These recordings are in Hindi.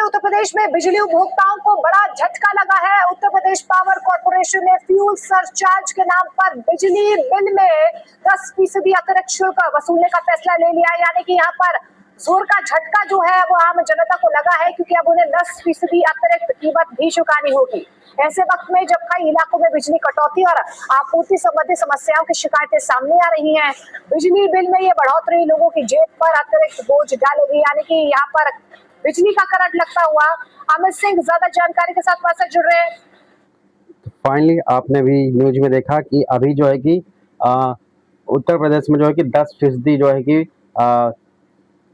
उत्तर प्रदेश में बिजली उपभोक्ताओं को बड़ा झटका लगा है। उत्तर प्रदेश पावर कॉर्पोरेशन ने फ्यूल सरचार्ज के नाम पर बिजली बिल में 10% अतिरिक्त शुल्क वसूलने का फैसला ले लिया है। यानी कि यहाँ पर जोर का झटका जो है वो आम जनता को लगा है, क्योंकि अब उन्हें 10% अतिरिक्त कीमत भी चुकानी होगी। ऐसे वक्त में जब कई इलाकों में बिजली कटौती और आपूर्ति संबंधी समस्याओं की शिकायतें सामने आ रही हैं, बिजली बिल में ये बढ़ोतरी लोगों की जेब पर अतिरिक्त बोझ डालेगी। यानी कि यहाँ पर बिजली का करंट लगता हुआ। अमित सिंह ज्यादा जानकारी के साथ पास जुड़ रहे हैं। फाइनली आपने भी न्यूज में देखा कि अभी जो है कि उत्तर प्रदेश में जो है कि 10% जो है कि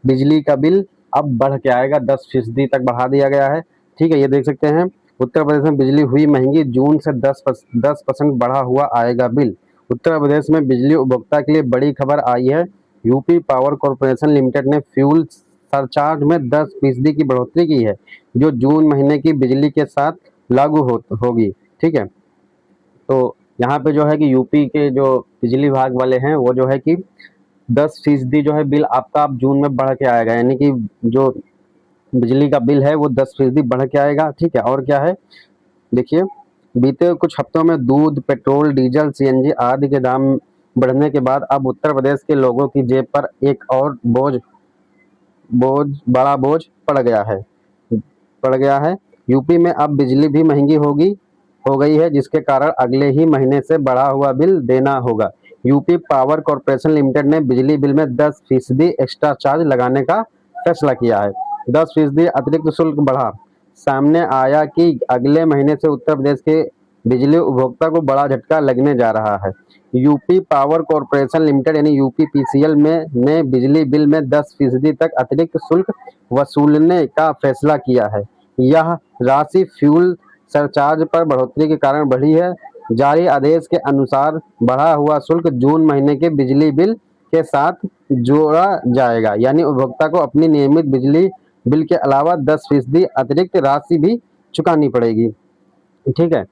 बिजली का बिल अब बढ़ के आएगा, 10% तक बढ़ा दिया गया है। ठीक है, ये देख सकते हैं उत्तर प्रदेश में बिजली हुई महंगी, जून से 10% बढ़ा हुआ आएगा बिल। उत्तर प्रदेश में बिजली उपभोक्ता के लिए बड़ी खबर आई है। यूपी पावर कॉर्पोरेशन लिमिटेड ने फ्यूल सरचार्ज में 10% की बढ़ोतरी की है, जो जून महीने की बिजली के साथ लागू होगी। ठीक है, तो यहाँ पे जो है कि यूपी के जो बिजली विभाग वाले हैं वो जो है कि 10% जो है बिल आपका अब जून में बढ़ के आएगा, यानी कि जो बिजली का बिल है वो 10% बढ़ के आएगा। ठीक है, और क्या है देखिए, बीते कुछ हफ्तों में दूध, पेट्रोल, डीजल, सीएनजी आदि के दाम बढ़ने के बाद अब उत्तर प्रदेश के लोगों की जेब पर एक और बड़ा बोझ पड़ गया है। यूपी में अब बिजली भी महंगी हो गई है, जिसके कारण अगले ही महीने से बढ़ा हुआ बिल देना होगा। यूपी पावर कॉर्पोरेशन लिमिटेड ने बिजली बिल में 10% एक्स्ट्रा चार्ज लगाने का फैसला किया है। 10% अतिरिक्त शुल्क बढ़ा। सामने आया कि अगले महीने से उत्तर प्रदेश के बिजली उपभोक्ता को बड़ा झटका लगने जा रहा है। यूपी पावर कॉर्पोरेशन लिमिटेड यानी यूपीपीसीएल ने बिजली बिल में 10% तक अतिरिक्त शुल्क वसूलने का फैसला किया है। यह राशि फ्यूल सरचार्ज पर बढ़ोतरी के कारण बढ़ी है। जारी आदेश के अनुसार बढ़ा हुआ शुल्क जून महीने के बिजली बिल के साथ जोड़ा जाएगा, यानी उपभोक्ता को अपनी नियमित बिजली बिल के अलावा 10% अतिरिक्त राशि भी चुकानी पड़ेगी। ठीक है,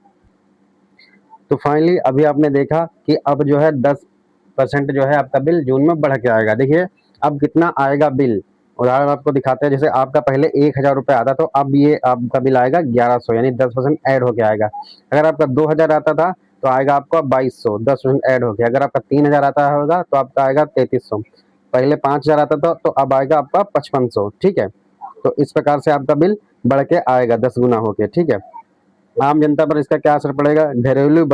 तो फाइनली अभी आपने देखा कि अब जो है 10% जो है आपका बिल जून में बढ़ के आएगा। देखिए अब कितना आएगा बिल, उदाहरण आपको दिखाते हैं। जैसे आपका पहले 1000 रुपये आता, तो अब ये आपका बिल आएगा 1100, यानी 10% ऐड होके आएगा। अगर आपका 2000 आता था तो आएगा आपका 2200, 10% ऐड होके। अगर आपका 3000 आता होगा तो आपका आएगा 3300। पहले 5000 आता था तो अब आएगा आपका 5500। ठीक है, तो इस प्रकार से आपका बिल बढ़ के आएगा 10 गुना होके। ठीक है, आम जनता पर इसका क्या असर पड़ेगा? घरेलू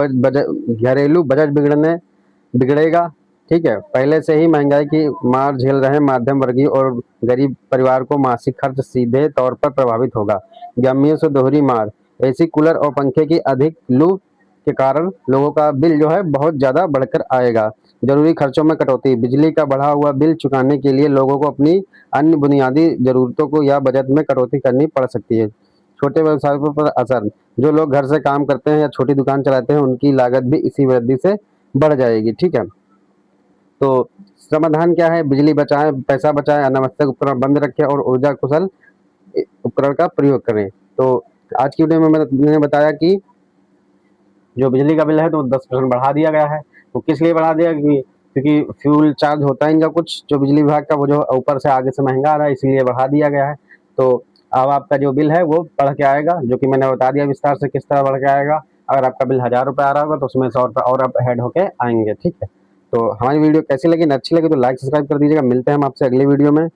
बजट बिगड़ेगा। ठीक है, पहले से ही महंगाई की मार झेल रहे मध्यम वर्गीय और गरीब परिवार को मासिक खर्च सीधे तौर पर प्रभावित होगा। गर्मियों से दोहरी मार, एसी, कूलर और पंखे की अधिक लू के कारण लोगों का बिल जो है बहुत ज़्यादा बढ़कर आएगा। जरूरी खर्चों में कटौती, बिजली का बढ़ा हुआ बिल चुकाने के लिए लोगों को अपनी अन्य बुनियादी जरूरतों को या बजट में कटौती करनी पड़ सकती है। छोटे व्यवसायों पर असर, जो लोग घर से काम करते हैं या छोटी दुकान चलाते हैं उनकी लागत भी इसी वृद्धि से बढ़ जाएगी। ठीक है, तो समाधान क्या है? बिजली बचाएं, पैसा बचाएं, अनावश्यक उपकरण बंद रखें और ऊर्जा कुशल उपकरण का प्रयोग करें। तो आज की वीडियो में मैंने बताया कि जो बिजली का बिल है तो 10% बढ़ा दिया गया है। तो किस लिए बढ़ा दिया? क्योंकि फ्यूल चार्ज होता है इनका कुछ, जो बिजली विभाग का, वो जो ऊपर से आगे से महंगा आ रहा है, इसलिए बढ़ा दिया गया है। तो अब आपका जो बिल है वो बढ़ के आएगा, जो कि मैंने बता दिया विस्तार से किस तरह बढ़ के आएगा। अगर आपका बिल 1000 रुपये आ रहा होगा तो उसमें 100 रुपये और आप ऐड होके आएंगे। ठीक है, तो हमारी वीडियो कैसी लगी? अच्छी लगी तो लाइक सब्सक्राइब कर दीजिएगा। मिलते हैं हम आपसे अगली वीडियो में।